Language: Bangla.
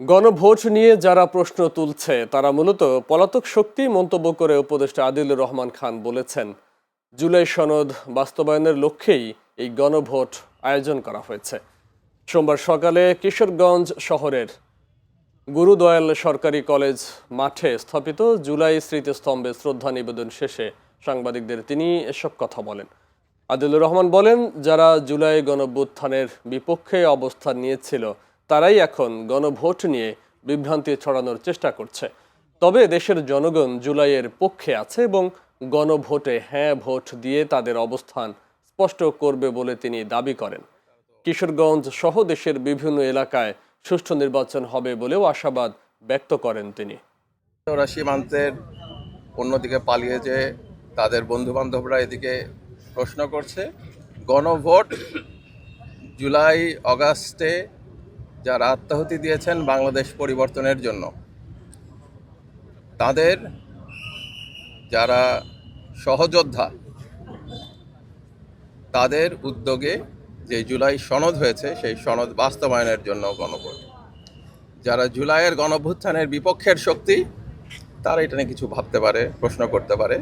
গণভোট নিয়ে যারা প্রশ্ন তুলছে তারা মূলত পলাতক শক্তি মন্তব্য করে উপদেষ্টা আদিলুর রহমান খান বলেছেন, জুলাই সনদ বাস্তবায়নের লক্ষ্যেই এই গণভোট আয়োজন করা হয়েছে। সোমবার সকালে কিশোরগঞ্জ শহরের গুরুদয়াল সরকারি কলেজ মাঠে স্থাপিত জুলাই স্মৃতিস্তম্ভে শ্রদ্ধা নিবেদন শেষে সাংবাদিকদের তিনি এসব কথা বলেন। আদিলুর রহমান বলেন, যারা জুলাই গণঅভ্যুত্থানের বিপক্ষে অবস্থান নিয়েছিল তারাই এখন গণভোট নিয়ে বিভ্রান্তি ছড়ানোর চেষ্টা করছে। তবে দেশের জনগণ জুলাইয়ের পক্ষে আছে এবং গণভোটে হ্যাঁ ভোট দিয়ে তাদের অবস্থান স্পষ্ট করবে বলে তিনি দাবি করেন। কিশোরগঞ্জ সহ দেশের বিভিন্ন এলাকায় সুষ্ঠু নির্বাচন হবে বলেও আশাবাদ ব্যক্ত করেন তিনি। ওরা সীমান্তের অন্যদিকে পালিয়ে যে তাদের বন্ধু বান্ধবরা এদিকে প্রশ্ন করছে, গণভোট জুলাই অগাস্টে যারা আত্মাহুতি দিয়েছেন বাংলাদেশ পরিবর্তনের জন্য, তাদের যারা সহযোদ্ধা তাদের উদ্যোগে যে জুলাই সনদ হয়েছে সেই সনদ বাস্তবায়নের জন্য গণভোট। যারা জুলাইয়ের গণঅভ্যুত্থানের বিপক্ষের শক্তি তারা এটা নিয়ে কিছু ভাবতে পারে, প্রশ্ন করতে পারে।